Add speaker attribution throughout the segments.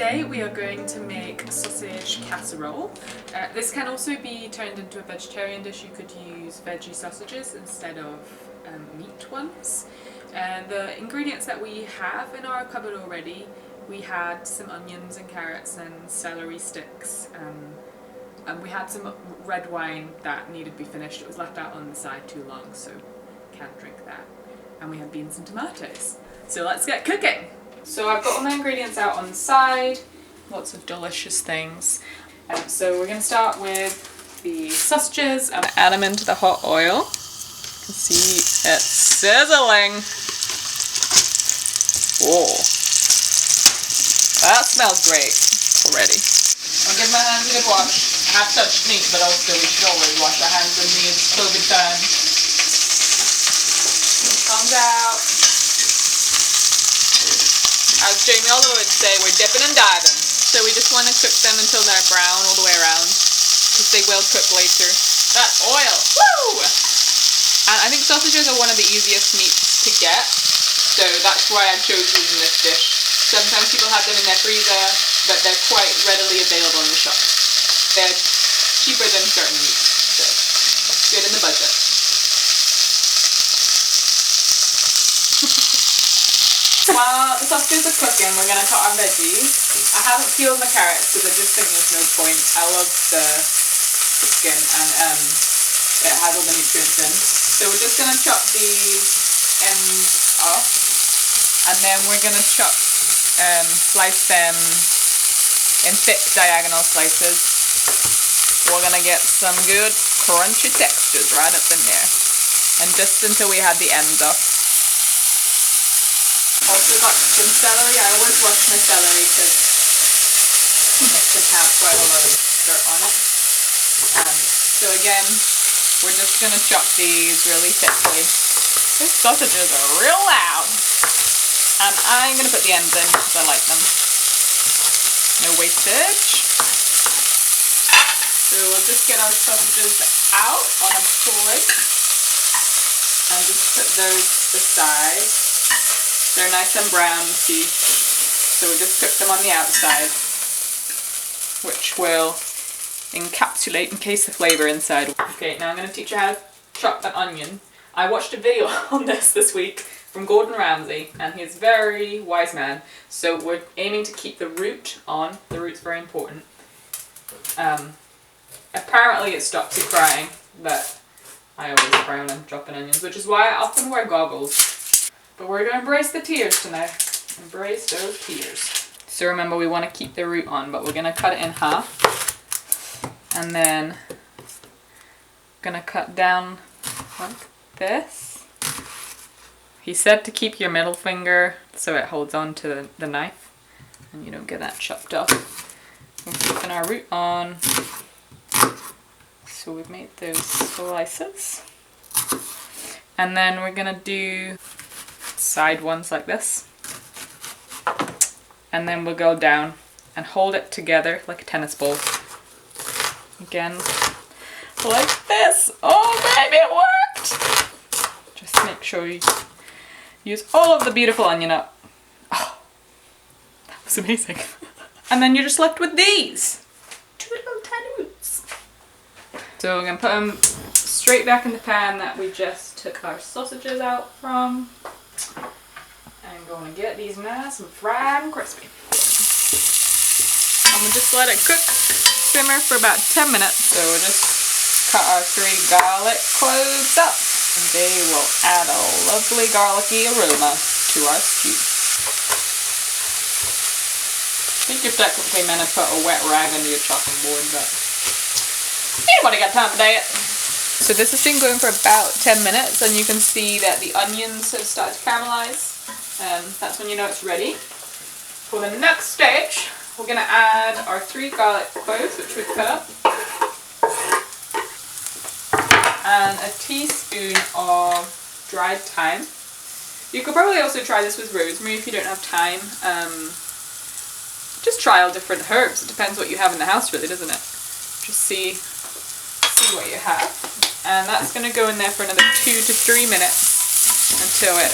Speaker 1: today we are going to make sausage casserole. This can also be turned into a vegetarian dish. You could use veggie sausages instead of meat ones. The ingredients that we have in our cupboard already, we had some onions and carrots and celery sticks, and we had some red wine that needed to be finished. It was left out on the side too long, so can't drink that. And we had beans and tomatoes. So let's get cooking! So I've got all my ingredients out on the side, lots of delicious things. So we're going to start with the sausages and add them into the hot oil. You can see it sizzling. Whoa, that smells great already. I'll give my hands a good wash. I have touched meat, but also we should always wash our hands in these COVID times. It comes out. As Jamie Oliver would say, we're dipping and diving. So we just want to cook them until they're brown all the way around, because they will cook later. That oil! Woo! And I think sausages are one of the easiest meats to get, so that's why I chose using this dish. Sometimes people have them in their freezer, but they're quite readily available in the shop. They're cheaper than certain meats, so good in the budget. While the sausages are cooking, we're going to cut our veggies. I haven't peeled my carrots because I just think there's no point. I love the skin, and it has all the nutrients in. So we're just going to chop these ends off, and then we're going to slice them in thick diagonal slices. We're going to get some good crunchy textures right up in there, and just until we had the ends off. Also got some celery. I always wash my celery because it can have quite a lot of dirt on it. So again, we're just going to chop these really thickly. These sausages are real loud. And I'm going to put the ends in because I like them. No wastage. So we'll just get our sausages out on a plate and just put those aside. They're nice and brown, see, so we'll just cook them on the outside, which will encapsulate and encase the flavour inside. Okay, now I'm going to teach you how to chop an onion. I watched a video on this week from Gordon Ramsay, and he's a very wise man, so we're aiming to keep the root on. The root's very important. Apparently it stops you crying, but I always cry when I'm chopping onions, which is why I often wear goggles. But we're going to embrace the tears tonight. Embrace those tears. So remember, we want to keep the root on, but we're going to cut it in half. And then going to cut down like this. He said to keep your middle finger so it holds on to the knife and you don't get that chopped off. We're keeping our root on. So we've made those slices. And then we're going to do side ones like this, and then we'll go down and hold it together like a tennis ball again, like this. Oh baby, it worked! Just make sure you use all of the beautiful onion up. Oh, that was amazing. And then you're just left with these two little tiny roots. So we're going to put them straight back in the pan that we just took our sausages out from. I'm going to get these nice and fried and crispy. I'm going to just let it cook, simmer for about 10 minutes. So we'll just cut our 3 garlic cloves up, and they will add a lovely garlicky aroma to our stew. I think you're technically meant to put a wet rag under your chopping board, but anybody got time for that? So this has been going for about 10 minutes, and you can see that the onions have started to caramelize. That's when you know it's ready. For the next stage, we're going to add our 3 garlic cloves, which we've cut up, and a teaspoon of dried thyme. You could probably also try this with rosemary if you don't have thyme. Just try all different herbs. It depends what you have in the house, really, doesn't it? Just see what you have. And that's going to go in there for another 2 to 3 minutes until it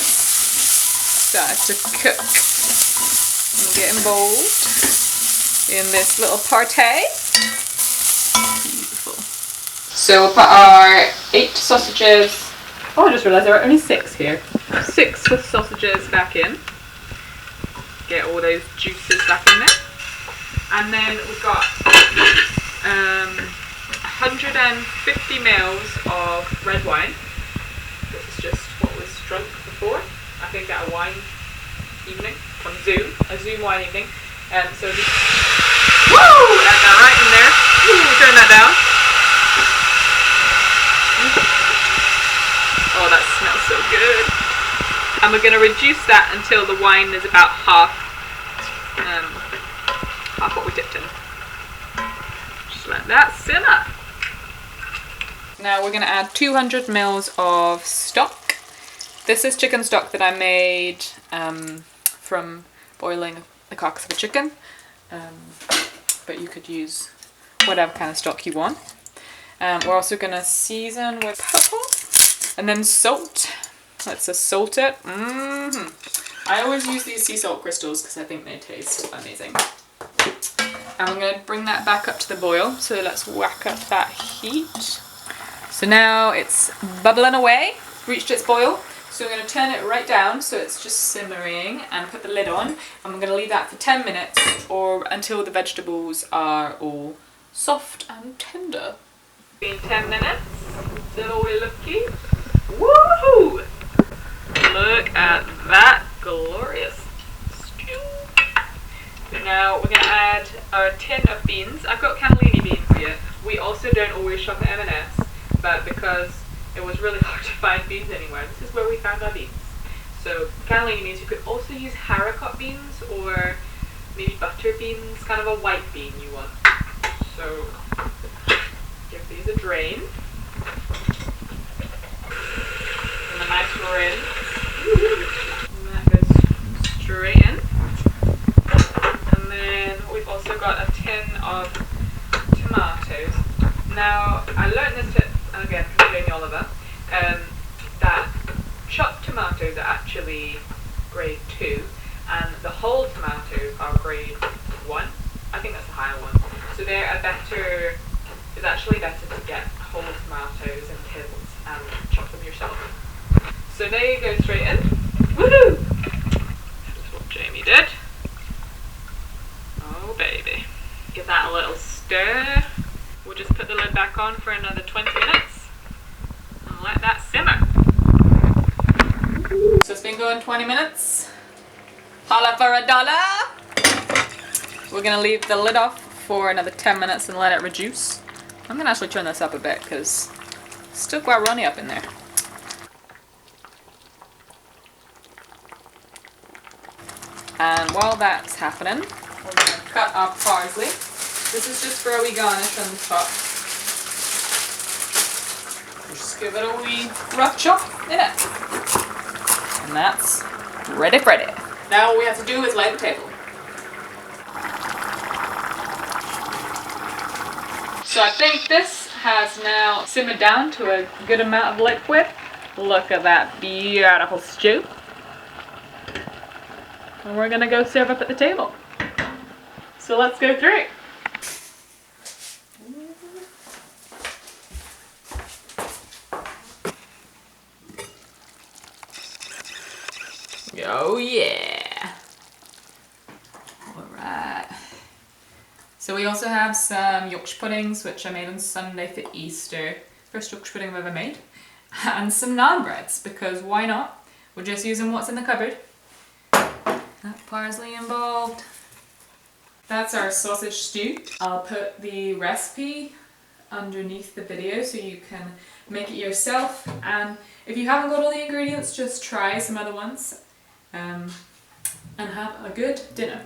Speaker 1: starts to cook and get involved. in this little party. Beautiful. So we'll put our 8 sausages. Oh, I just realised there are only 6 here. 6 Swiss sausages back in. Get all those juices back in there. And then we've got 150 mils of red wine. This is just what was drunk before. I think at a wine evening on Zoom, a Zoom wine evening. So just add that right in there. Turn that down. Oh, that smells so good. And we're going to reduce that until the wine is about half what we dipped in. Just let that simmer. Now we're going to add 200 mils of stock. This is chicken stock that I made from boiling the carcass of a chicken, but you could use whatever kind of stock you want. We're also going to season with pepper and then salt. Let's just salt it. I always use these sea salt crystals because I think they taste amazing. And we're going to bring that back up to the boil, so let's whack up that heat. So now it's bubbling away, reached its boil. So we're going to turn it right down so it's just simmering and put the lid on. And we're going to leave that for 10 minutes or until the vegetables are all soft and tender. Been 10 minutes, still we're looking. Woohoo! Look at that glorious stew. Now we're going to add our tin of beans. I've got cannellini beans here. We also don't always shop at M&S, but because it was really hard to find beans anywhere, this is where we found our beans. So cannellini beans, you could also use haricot beans or maybe butter beans, kind of a white bean you want. So give these a drain. And a nice rinse. And that goes straight in. And then we've also got a tin of tomatoes. Now, I learned this tip, again, from Jamie Oliver, that chopped tomatoes are actually grade 2, and the whole tomatoes are grade 1. I think that's a higher one. So it's actually better to get whole tomatoes in tins and chop them yourself. So they go straight in. Woohoo! That's what Jamie did. Oh baby. Give that a little stir. We'll just put the lid back on for another 20 minutes and let that simmer. So it's been going 20 minutes. Holla for $1. We're going to leave the lid off for another 10 minutes and let it reduce. I'm going to actually turn this up a bit because it's still quite runny up in there. And while that's happening, we're going to cut our parsley. This is just for a wee garnish on the top. Just give it a wee rough chop in it. And that's ready for it. Now all we have to do is lay the table. So I think this has now simmered down to a good amount of liquid. Look at that beautiful stew. And we're going to go serve up at the table. So let's go through it. Oh yeah! Alright. So we also have some Yorkshire puddings, which I made on Sunday for Easter. First Yorkshire pudding I've ever made. And some naan breads, because why not? We're just using what's in the cupboard. That parsley involved. That's our sausage stew. I'll put the recipe underneath the video so you can make it yourself. And if you haven't got all the ingredients, just try some other ones. And have a good dinner.